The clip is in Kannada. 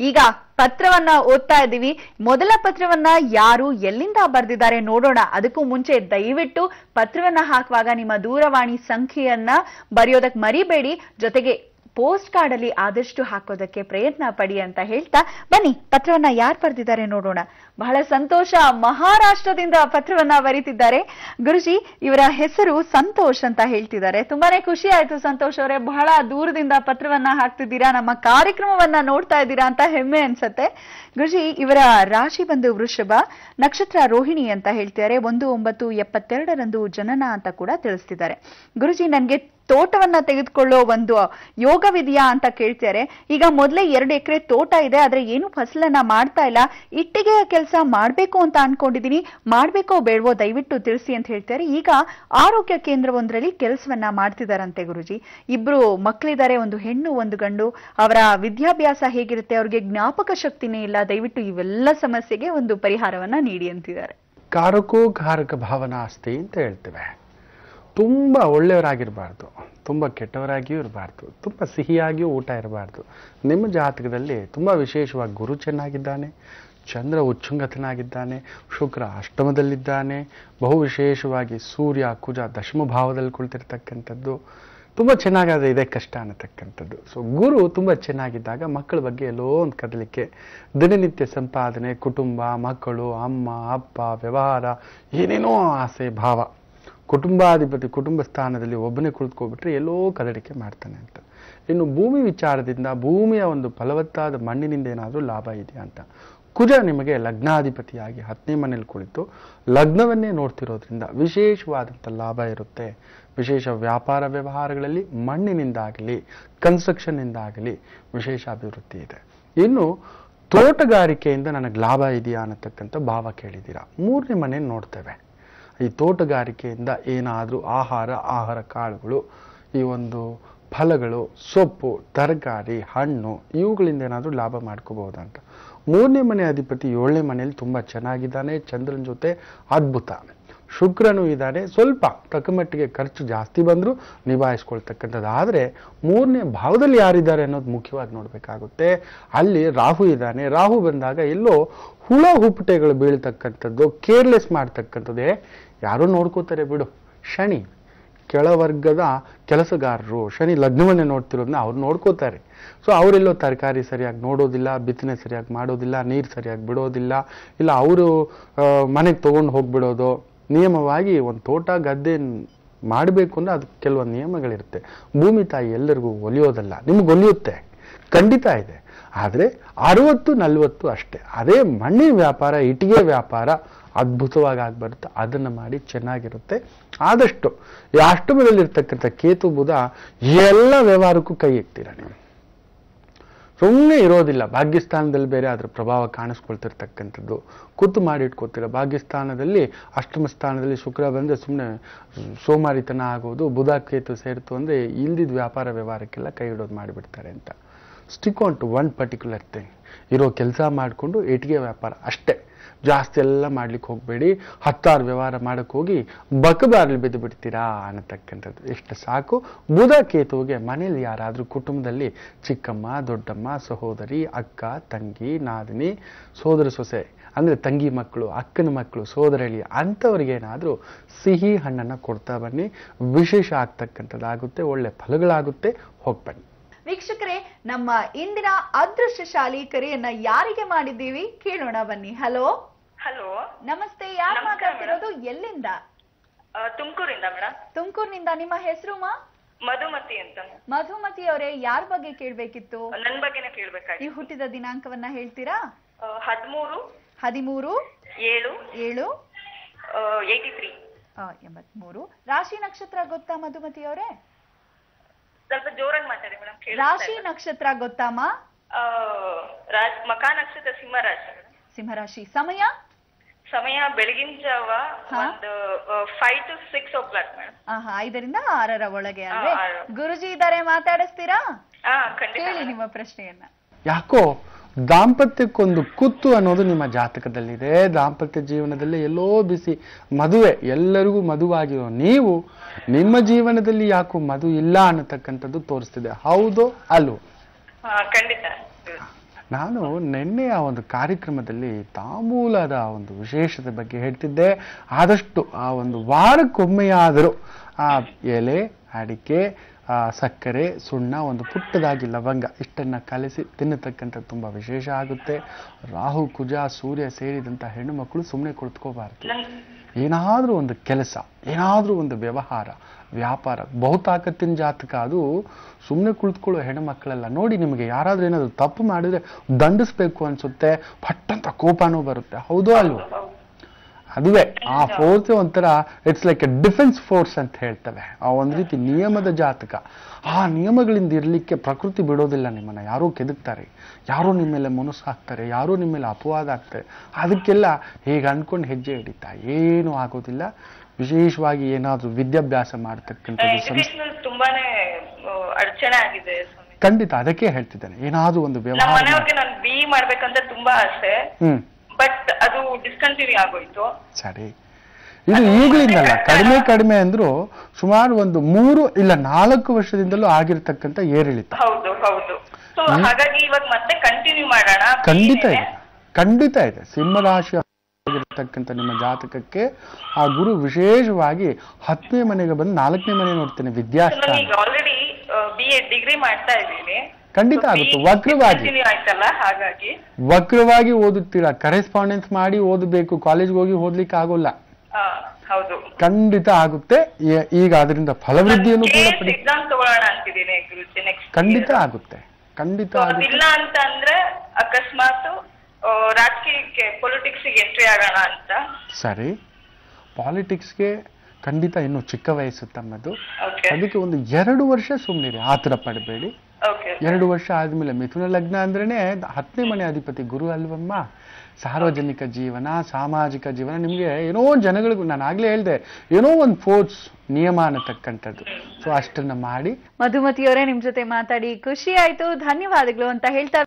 ಈಗ ಪತ್ರವನ್ನ ಓದ್ತಾ ಇದ್ದೀವಿ. ಮೊದಲ ಪತ್ರವನ್ನ ಯಾರು ಎಲ್ಲಿಂದ ಬರೆದಿದ್ದಾರೆ ನೋಡೋಣ. ಅದಕ್ಕೂ ಮುಂಚೆ ದಯವಿಟ್ಟು ಪತ್ರವನ್ನ ಹಾಕುವಾಗ ನಿಮ್ಮ ದೂರವಾಣಿ ಸಂಖ್ಯೆಯನ್ನ ಬರೆಯೋದಕ್ಕೆ ಮರಿಬೇಡಿ. ಜೊತೆಗೆ ಪೋಸ್ಟ್ ಕಾರ್ಡ್ ಅಲ್ಲಿ ಆದಷ್ಟು ಹಾಕೋದಕ್ಕೆ ಪ್ರಯತ್ನ ಪಡಿ ಅಂತ ಹೇಳ್ತಾ ಬನ್ನಿ ಪತ್ರವನ್ನ ಯಾರು ಬರೆದಿದ್ದಾರೆ ನೋಡೋಣ. ಬಹಳ ಸಂತೋಷ, ಮಹಾರಾಷ್ಟ್ರದಿಂದ ಪತ್ರವನ್ನ ಬರೀತಿದ್ದಾರೆ. ಗುರುಜಿ, ಇವರ ಹೆಸರು ಸಂತೋಷ್ ಅಂತ ಹೇಳ್ತಿದ್ದಾರೆ. ತುಂಬಾನೇ ಖುಷಿ ಆಯ್ತು ಸಂತೋಷ್ ಅವರೇ, ಬಹಳ ದೂರದಿಂದ ಪತ್ರವನ್ನ ಹಾಕ್ತಿದ್ದೀರಾ, ನಮ್ಮ ಕಾರ್ಯಕ್ರಮವನ್ನ ನೋಡ್ತಾ ಇದ್ದೀರಾ ಅಂತ ಹೆಮ್ಮೆ ಅನ್ಸತ್ತೆ. ಗುರುಜಿ, ಇವರ ರಾಶಿ ಬಂದು ವೃಷಭ, ನಕ್ಷತ್ರ ರೋಹಿಣಿ ಅಂತ ಹೇಳ್ತಿದ್ದಾರೆ. 19/72 ಜನನ ಅಂತ ಕೂಡ ತಿಳಿಸ್ತಿದ್ದಾರೆ. ಗುರುಜಿ, ನನ್ಗೆ ತೋಟವನ್ನ ತೆಗೆದುಕೊಳ್ಳೋ ಒಂದು ಯೋಗವಿದೆಯಾ ಅಂತ ಕೇಳ್ತಾರೆ. ಈಗ ಮೊದಲೇ 2 ಎಕರೆ ತೋಟ ಇದೆ, ಆದ್ರೆ ಏನು ಫಸಲನ್ನ ಮಾಡ್ತಾ ಇಲ್ಲ. ಇಟ್ಟಿಗೆಯ ಕೆಲಸ ಮಾಡ್ಬೇಕು ಅಂತ ಅನ್ಕೊಂಡಿದೀನಿ, ಮಾಡ್ಬೇಕೋ ಬೇಡವೋ ದಯವಿಟ್ಟು ತಿಳಿಸಿ ಅಂತ ಹೇಳ್ತಾರೆ. ಈಗ ಆರೋಗ್ಯ ಕೇಂದ್ರವೊಂದರಲ್ಲಿ ಕೆಲಸವನ್ನ ಮಾಡ್ತಿದಾರಂತೆ ಗುರುಜಿ. 2 ಮಕ್ಕಳಿದ್ದಾರೆ, ಒಂದು ಹೆಣ್ಣು ಒಂದು ಗಂಡು. ಅವರ ವಿದ್ಯಾಭ್ಯಾಸ ಹೇಗಿರುತ್ತೆ, ಅವ್ರಿಗೆ ಜ್ಞಾಪಕ ಶಕ್ತಿನೇ ಇಲ್ಲ. ದಯವಿಟ್ಟು ಇವೆಲ್ಲ ಸಮಸ್ಯೆಗೆ ಒಂದು ಪರಿಹಾರವನ್ನ ನೀಡಿ ಅಂತಿದ್ದಾರೆ. ಕಾರಕೋ ಕಾರಕ ಭಾವನಾ ಅಸ್ತಿ ಅಂತ ಹೇಳ್ತೇವೆ. ತುಂಬ ಒಳ್ಳೆಯವರಾಗಿರಬಾರ್ದು, ತುಂಬ ಕೆಟ್ಟವರಾಗಿಯೂ ಇರಬಾರ್ದು, ತುಂಬ ಸಿಹಿಯಾಗಿಯೂ ಊಟ ಇರಬಾರ್ದು. ನಿಮ್ಮ ಜಾತಕದಲ್ಲಿ ತುಂಬ ವಿಶೇಷವಾಗಿ ಗುರು ಚೆನ್ನಾಗಿದ್ದಾನೆ, ಚಂದ್ರ ಉಚ್ಚುಂಗತನಾಗಿದ್ದಾನೆ, ಶುಕ್ರ ಅಷ್ಟಮದಲ್ಲಿದ್ದಾನೆ, ಬಹು ವಿಶೇಷವಾಗಿ ಸೂರ್ಯ ಕುಜ ದಶಮ ಭಾವದಲ್ಲಿ ಕುಳಿತಿರ್ತಕ್ಕಂಥದ್ದು ತುಂಬ ಚೆನ್ನಾಗಾದ್ರೆ ಇದೇ ಕಷ್ಟ ಅನ್ನತಕ್ಕಂಥದ್ದು. ಸೊ ಗುರು ತುಂಬ ಚೆನ್ನಾಗಿದ್ದಾಗ ಮಕ್ಕಳ ಬಗ್ಗೆ ಎಲ್ಲೋ ಒಂದು ಕದಲಿಕೆ, ದಿನನಿತ್ಯ ಸಂಪಾದನೆ, ಕುಟುಂಬ, ಮಕ್ಕಳು, ಅಮ್ಮ ಅಪ್ಪ, ವ್ಯವಹಾರ, ಏನೇನೋ ಆಸೆ ಭಾವ. ಕುಟುಂಬಾಧಿಪತಿ ಕುಟುಂಬ ಸ್ಥಾನದಲ್ಲಿ ಒಬ್ಬನೇ ಕುಳಿತುಕೊಬಿಟ್ರೆ ಎಲ್ಲೋ ಕದಡಿಕೆ ಮಾಡ್ತಾನೆ ಅಂತ. ಇನ್ನು ಭೂಮಿ ವಿಚಾರದಿಂದ, ಭೂಮಿಯ ಒಂದು ಫಲವತ್ತಾದ ಮಣ್ಣಿನಿಂದ ಏನಾದರೂ ಲಾಭ ಇದೆಯಾ ಅಂತ. ಕುಜ ನಿಮಗೆ ಲಗ್ನಾಧಿಪತಿಯಾಗಿ 10ನೇ ಮನೇಲಿ ಕುಳಿತು ಲಗ್ನವನ್ನೇ ನೋಡ್ತಿರೋದ್ರಿಂದ ವಿಶೇಷವಾದಂಥ ಲಾಭ ಇರುತ್ತೆ. ವಿಶೇಷ ವ್ಯಾಪಾರ ವ್ಯವಹಾರಗಳಲ್ಲಿ ಮಣ್ಣಿನಿಂದಾಗಲಿ ಕನ್ಸ್ಟ್ರಕ್ಷನ್ನಿಂದಾಗಲಿ ವಿಶೇಷ ಅಭಿವೃದ್ಧಿ ಇದೆ. ಇನ್ನು ತೋಟಗಾರಿಕೆಯಿಂದ ನನಗೆ ಲಾಭ ಇದೆಯಾ ಅನ್ನತಕ್ಕಂಥ ಭಾವ ಕೇಳಿದ್ದೀರಾ. 3ನೇ ಮನೆ ನೋಡ್ತೇವೆ. ಈ ತೋಟಗಾರಿಕೆಯಿಂದ ಏನಾದರೂ ಆಹಾರ ಕಾಳುಗಳು, ಈ ಒಂದು ಫಲಗಳು, ಸೊಪ್ಪು, ತರಕಾರಿ, ಹಣ್ಣು ಇವುಗಳಿಂದ ಏನಾದರೂ ಲಾಭ ಮಾಡ್ಕೋಬಹುದಂತ. 3ನೇ ಮನೆ ಅಧಿಪತಿ 7ನೇ ಮನೆಯಲ್ಲಿ ತುಂಬ ಚೆನ್ನಾಗಿದ್ದಾನೆ, ಚಂದ್ರನ ಜೊತೆ ಅದ್ಭುತ. ಶುಕ್ರನೂ ಇದ್ದಾನೆ, ಸ್ವಲ್ಪ ತಕ್ಕಮಟ್ಟಿಗೆ ಖರ್ಚು ಜಾಸ್ತಿ ಬಂದರೂ ನಿಭಾಯಿಸ್ಕೊಳ್ತಕ್ಕಂಥದ್ದು. ಆದರೆ 3ನೇ ಭಾವದಲ್ಲಿ ಯಾರಿದ್ದಾರೆ ಅನ್ನೋದು ಮುಖ್ಯವಾಗಿ ನೋಡಬೇಕಾಗುತ್ತೆ. ಅಲ್ಲಿ ರಾಹು ಇದ್ದಾನೆ. ರಾಹು ಬಂದಾಗ ಎಲ್ಲೋ ಹುಳ ಹುಪ್ಪಟೆಗಳು ಬೀಳ್ತಕ್ಕಂಥದ್ದು, ಕೇರ್ಲೆಸ್ ಮಾಡ್ತಕ್ಕಂಥದ್ದೇ. ಯಾರೋ ನೋಡ್ಕೋತಾರೆ ಬಿಡು. ಶನಿ ಕೆಳವರ್ಗದ ಕೆಲಸಗಾರರು, ಶನಿ ಲಗ್ನವನ್ನೇ ನೋಡ್ತಿರೋದನ್ನ ಅವ್ರು ನೋಡ್ಕೋತಾರೆ. ಸೊ ಅವರೆಲ್ಲೋ ತರಕಾರಿ ಸರಿಯಾಗಿ ನೋಡೋದಿಲ್ಲ, ಬಿತ್ತನೆ ಸರಿಯಾಗಿ ಮಾಡೋದಿಲ್ಲ, ನೀರು ಸರಿಯಾಗಿ ಬಿಡೋದಿಲ್ಲ, ಇಲ್ಲ ಅವರು ಮನೆಗೆ ತೊಗೊಂಡು ಹೋಗ್ಬಿಡೋದು. ನಿಯಮವಾಗಿ ಒಂದು ತೋಟ ಗದ್ದೆ ಮಾಡಬೇಕು ಅಂದರೆ ಅದು ಕೆಲವೊಂದು ನಿಯಮಗಳಿರುತ್ತೆ. ಭೂಮಿ ತಾಯಿ ಎಲ್ಲರಿಗೂ ಒಲಿಯೋದಲ್ಲ, ನಿಮ್ಗೆ ಒಲಿಯುತ್ತೆ, ಖಂಡಿತ ಇದೆ. ಆದರೆ 60-40 ಅಷ್ಟೇ. ಅದೇ ಮಣ್ಣಿನ ವ್ಯಾಪಾರ, ಇಟ್ಟಿಗೆ ವ್ಯಾಪಾರ ಅದ್ಭುತವಾಗಿ ಆಗ್ಬರುತ್ತೆ. ಅದನ್ನು ಮಾಡಿ ಚೆನ್ನಾಗಿರುತ್ತೆ. ಆದಷ್ಟು ಈ ಅಷ್ಟಮದಲ್ಲಿರ್ತಕ್ಕಂಥ ಕೇತು ಬುಧ ಎಲ್ಲ ವ್ಯವಹಾರಕ್ಕೂ ಕೈ ಇಡ್ತೀರ ನೀವು. ಸುಮ್ಮನೆ ಇರೋದಿಲ್ಲ. ಭಾಗ್ಯಸ್ಥಾನದಲ್ಲಿ ಬೇರೆ ಅದರ ಪ್ರಭಾವ ಕಾಣಿಸ್ಕೊಳ್ತಿರ್ತಕ್ಕಂಥದ್ದು. ಕೂತು ಮಾಡಿಟ್ಕೋತೀರ. ಭಾಗ್ಯಸ್ಥಾನದಲ್ಲಿ ಅಷ್ಟಮ ಸ್ಥಾನದಲ್ಲಿ ಶುಕ್ರ ಬಂದರೆ ಸುಮ್ಮನೆ ಸೋಮಾರಿತನ ಆಗೋದು. ಬುಧ ಕೇತು ಸೇರಿತು ಅಂದರೆ ಇಲ್ದಿದ್ದ ವ್ಯಾಪಾರ ವ್ಯವಹಾರಕ್ಕೆಲ್ಲ ಕೈ ಇಡೋದು ಮಾಡಿಬಿಡ್ತಾರೆ ಅಂತ. Stick on to one particular thing. ಇರೋ ಕೆಲಸ ಮಾಡಿಕೊಂಡು ಇಟ್ಟಿಗೆ ವ್ಯಾಪಾರ ಅಷ್ಟೇ, ಜಾಸ್ತಿ ಎಲ್ಲ ಮಾಡ್ಲಿಕ್ಕೆ ಹೋಗಬೇಡಿ. 10 ವ್ಯವಹಾರ ಮಾಡಕ್ಕೆ ಹೋಗಿ ಬಕಬಾರ್ಲಿ ಬಿದ್ದು ಬಿಡ್ತೀರಾ ಅನ್ನತಕ್ಕಂಥದ್ದು ಎಷ್ಟು ಸಾಕು. ಬುಧ ಕೇತುವಿಗೆ ಮನೇಲಿ ಯಾರಾದರೂ ಕುಟುಂಬದಲ್ಲಿ ಚಿಕ್ಕಮ್ಮ, ದೊಡ್ಡಮ್ಮ, ಸಹೋದರಿ, ಅಕ್ಕ, ತಂಗಿ, ನಾದಿನಿ, ಸೋದರ ಸೊಸೆ ಅಂದರೆ ತಂಗಿ ಮಕ್ಕಳು, ಅಕ್ಕನ ಮಕ್ಕಳು, ಸೋದರಳಿ ಅಂಥವ್ರಿಗೇನಾದರೂ ಸಿಹಿ ಹಣ್ಣನ್ನು ಕೊಡ್ತಾ ಬನ್ನಿ. ವಿಶೇಷ ಆಗ್ತಕ್ಕಂಥದ್ದಾಗುತ್ತೆ, ಒಳ್ಳೆ ಫಲಗಳಾಗುತ್ತೆ. ಹೋಗ್ಬನ್ನಿ. ವೀಕ್ಷಕರೇ, ನಮ್ಮ ಇಂದಿನ ಅದೃಷ್ಟಶಾಲಿ ಕರೆಯನ್ನ ಯಾರಿಗೆ ಮಾಡಿದ್ದೀವಿ ಕೇಳೋಣ ಬನ್ನಿ. ಹಲೋ ಹಲೋ, ನಮಸ್ತೆ. ಯಾರು ಮಾತಾಡ್ತಿರೋದು, ಎಲ್ಲಿಂದ? ತುಮಕೂರಿಂದ ಮೇಡಮ್. ತುಮಕೂರಿನಿಂದ. ನಿಮ್ಮ ಹೆಸರು ಮಾ? ಮಧುಮತಿ ಅಂತ. ಮಧುಮತಿ ಅವರೇ, ಯಾರ ಬಗ್ಗೆ ಕೇಳ್ಬೇಕಿತ್ತು? ನನ್ ಬಗ್ಗೆನೇ ಕೇಳ್ಬೇಕಾಗಿ. ನೀವು ಹುಟ್ಟಿದ ದಿನಾಂಕವನ್ನ ಹೇಳ್ತೀರಾ? 13/7/83. ರಾಶಿ ನಕ್ಷತ್ರ ಗೊತ್ತಾ ಮಧುಮತಿ ಅವರೇ? ಸ್ವಲ್ಪ ಜೋರಾಗಿ ಮಾತಾಡಿ ಮೇಡಮ್. ರಾಶಿ ನಕ್ಷತ್ರ ಗೊತ್ತಾಮ? ಮಖ ನಕ್ಷತ್ರ ಸಿಂಹರಾಶಿ. ಸಿಂಹರಾಶಿ. ಸಮಯ ಬೆಳಗಿನ ಜಾವ 5 to 6 o'clock ಮೇಡಮ್. 5ರಿಂದ 6ರ ಒಳಗೆ ಅಲ್ವೇ? ಗುರುಜಿ ಇದ್ದಾರೆ, ಮಾತಾಡಿಸ್ತೀರಾ? ಹೇಳಿ ನಿಮ್ಮ ಪ್ರಶ್ನೆಯನ್ನ. ಯಾಕೋ ದಾಂಪತ್ಯಕ್ಕೊಂದು ಕುತ್ತು ಅನ್ನೋದು ನಿಮ್ಮ ಜಾತಕದಲ್ಲಿದೆ. ದಾಂಪತ್ಯ ಜೀವನದಲ್ಲಿ ಎಲ್ಲೋ ಬಿಸಿ ಮದುವೆ, ಎಲ್ಲರಿಗೂ ಮದುವಾಗಿರೋ ನೀವು ನಿಮ್ಮ ಜೀವನದಲ್ಲಿ ಯಾಕೋ ಮದು ಇಲ್ಲ ಅನ್ನತಕ್ಕಂಥದ್ದು ತೋರಿಸ್ತಿದೆ. ಹೌದು ಅಲ್ವೋ? ಖಂಡಿತ. ನಾನು ನಿನ್ನೆ ಆ ಒಂದು ಕಾರ್ಯಕ್ರಮದಲ್ಲಿ ತಾಂಬೂಲದ ಒಂದು ವಿಶೇಷತೆ ಬಗ್ಗೆ ಹೇಳ್ತಿದ್ದೆ. ಆದಷ್ಟು ಆ ಒಂದು ವಾರಕ್ಕೊಮ್ಮೆಯಾದರೂ ಆ ಎಲೆ, ಅಡಿಕೆ, ಸಕ್ಕರೆ, ಸುಣ್ಣ, ಒಂದು ಪುಟ್ಟದಾಗಿ ಲವಂಗ ಇಷ್ಟನ್ನ ಕಲಿಸಿ ತಿನ್ನತಕ್ಕಂಥದ್ದು ತುಂಬಾ ವಿಶೇಷ ಆಗುತ್ತೆ. ರಾಹು, ಕುಜ, ಸೂರ್ಯ ಸೇರಿದಂತ ಹೆಣ್ಣು ಮಕ್ಕಳು ಸುಮ್ಮನೆ ಕುಳಿತುಕೋಬಾರ್ದು. ಏನಾದ್ರೂ ಒಂದು ಕೆಲಸ, ಏನಾದ್ರೂ ಒಂದು ವ್ಯವಹಾರ, ವ್ಯಾಪಾರ, ಬಹುತಾಕತ್ತಿನ ಜಾತಕ ಅದು. ಸುಮ್ಮನೆ ಕುಳಿತುಕೊಳ್ಳೋ ಹೆಣ್ಣು ಮಕ್ಕಳೆಲ್ಲ ನೋಡಿ, ನಿಮಗೆ ಯಾರಾದ್ರೂ ಏನಾದ್ರು ತಪ್ಪು ಮಾಡಿದ್ರೆ ದಂಡಿಸ್ಬೇಕು ಅನ್ಸುತ್ತೆ, ಪಟ್ಟಂತ ಕೋಪನೂ ಬರುತ್ತೆ. ಹೌದೋ ಅಲ್ವೋ? ಅದುವೇ ಆ ಫೋರ್ಸ್ ಒಂಥರ it's like A defence force ಅಂತ ಹೇಳ್ತವೆ. ಆ ಒಂದು ರೀತಿ ನಿಯಮದ ಜಾತಕ. ಆ ನಿಯಮಗಳಿಂದ ಇರ್ಲಿಕ್ಕೆ ಪ್ರಕೃತಿ ಬಿಡೋದಿಲ್ಲ ನಿಮ್ಮನ್ನ. ಯಾರೋ ಕೆದಕ್ತಾರೆ, ಯಾರೋ ನಿಮ್ಮ ಮೇಲೆ ಮುನಸ್ಸು ಹಾಕ್ತಾರೆ, ಯಾರೋ ನಿಮ್ಮ ಮೇಲೆ ಅಪವಾದ ಆಗ್ತಾರೆ. ಅದಕ್ಕೆಲ್ಲ ಹೇಗೆ ಅನ್ಕೊಂಡು ಹೆಜ್ಜೆ ಹಿಡಿತಾ ಏನೂ ಆಗೋದಿಲ್ಲ. ವಿಶೇಷವಾಗಿ ಏನಾದ್ರೂ ವಿದ್ಯಾಭ್ಯಾಸ ಮಾಡ್ತಕ್ಕಂಥದ್ದು ತುಂಬಾನೇ ಅಡಚಣೆ ಆಗಿದೆ. ಖಂಡಿತ ಅದಕ್ಕೆ ಹೇಳ್ತಿದ್ದೇನೆ, ಏನಾದ್ರೂ ಒಂದು ವ್ಯವಹಾರ. ನಾನು ಬಿ ಮಾಡ್ಬೇಕಂತ ತುಂಬಾ ಆಸೆ, ಬಟ್ ಅದು ಡಿಸ್ಕಂಟಿನ್ಯೂ ಆಗೋಯ್ತು. ಸರಿ, ಇದು ಈಗಲಿಂದಲ್ಲ, ಕಡಿಮೆ ಅಂದ್ರು ಸುಮಾರು ಒಂದು 3 ಇಲ್ಲ 4 ವರ್ಷದಿಂದಲೂ ಆಗಿರ್ತಕ್ಕಂಥ ಏರಿಳಿತ. ಹೌದು ಹೌದು. ಸೊ ಹಾಗಾಗಿ ಇವಾಗ ಮತ್ತೆ ಕಂಟಿನ್ಯೂ ಮಾಡೋಣ. ಖಂಡಿತ ಇದೆ. ಸಿಂಹರಾಶಿ ಆಗಿರ್ತಕ್ಕಂಥ ನಿಮ್ಮ ಜಾತಕಕ್ಕೆ ಆ ಗುರು ವಿಶೇಷವಾಗಿ 10ನೇ ಮನೆಗೆ ಬಂದು 4ನೇ ಮನೆ ನೋಡ್ತೇನೆ, ವಿದ್ಯಾಸ್ಥಾನ. ಆಲ್ರೆಡಿ BA ಡಿಗ್ರಿ ಮಾಡ್ತಾ ಇದ್ದೀನಿ. ಖಂಡಿತ ಆಗುತ್ತೆ. ವಕ್ರವಾಗಿ ಓದುತ್ತೀರಾ, ಕರೆಸ್ಪಾಂಡೆನ್ಸ್ ಮಾಡಿ ಓದಬೇಕು, ಕಾಲೇಜ್ಗೆ ಹೋಗಿ ಓದ್ಲಿಕ್ಕೆ ಆಗೋಲ್ಲ. ಖಂಡಿತ ಆಗುತ್ತೆ. ಈಗ ಅದರಿಂದ ಫಲವೃದ್ಧಿಯನ್ನು ಕೂಡ ಖಂಡಿತ ಆಗುತ್ತೆ. ಇಲ್ಲ ಅಂತ ಅಂದ್ರೆ ಅಕಸ್ಮಾತ್ ರಾಜಕೀಯಕ್ಕೆ, ಪೊಲಿಟಿಕ್ಸ್ಗೆ ಎಂಟ್ರಿ ಆಗೋಣ ಅಂತ. ಸರಿ, ಪಾಲಿಟಿಕ್ಸ್ಗೆ ಖಂಡಿತ ಇನ್ನು ಚಿಕ್ಕ ವಯಸ್ಸು ತಮ್ಮದು. ಅದಕ್ಕೆ ಒಂದು 2 ವರ್ಷ ಸುಮ್ಮನಿರಿ, ಆತರ ಪಡಬೇಡಿ. 2 ವರ್ಷ ಆದ್ಮೇಲೆ ಮಿಥುನ ಲಗ್ನ ಅಂದ್ರೇನೆ 10ನೇ ಮನೆ ಅಧಿಪತಿ ಗುರು ಅಲ್ವಮ್ಮ. ಸಾರ್ವಜನಿಕ ಜೀವನ, ಸಾಮಾಜಿಕ ಜೀವನ, ನಿಮ್ಗೆ ಏನೋ ಜನಗಳಿಗೂ, ನಾನು ಆಗ್ಲೇ ಹೇಳ್ದೆ, ಏನೋ ಒಂದು ಫೋರ್ಸ್ ನಿಯಮ ಅನ್ನತಕ್ಕಂಥದ್ದು. ಸೊ ಅಷ್ಟನ್ನ ಮಾಡಿ. ಮಧುಮತಿಯವರೇ, ನಿಮ್ ಜೊತೆ ಮಾತಾಡಿ ಖುಷಿ ಆಯ್ತು, ಧನ್ಯವಾದಗಳು ಅಂತ ಹೇಳ್ತಾ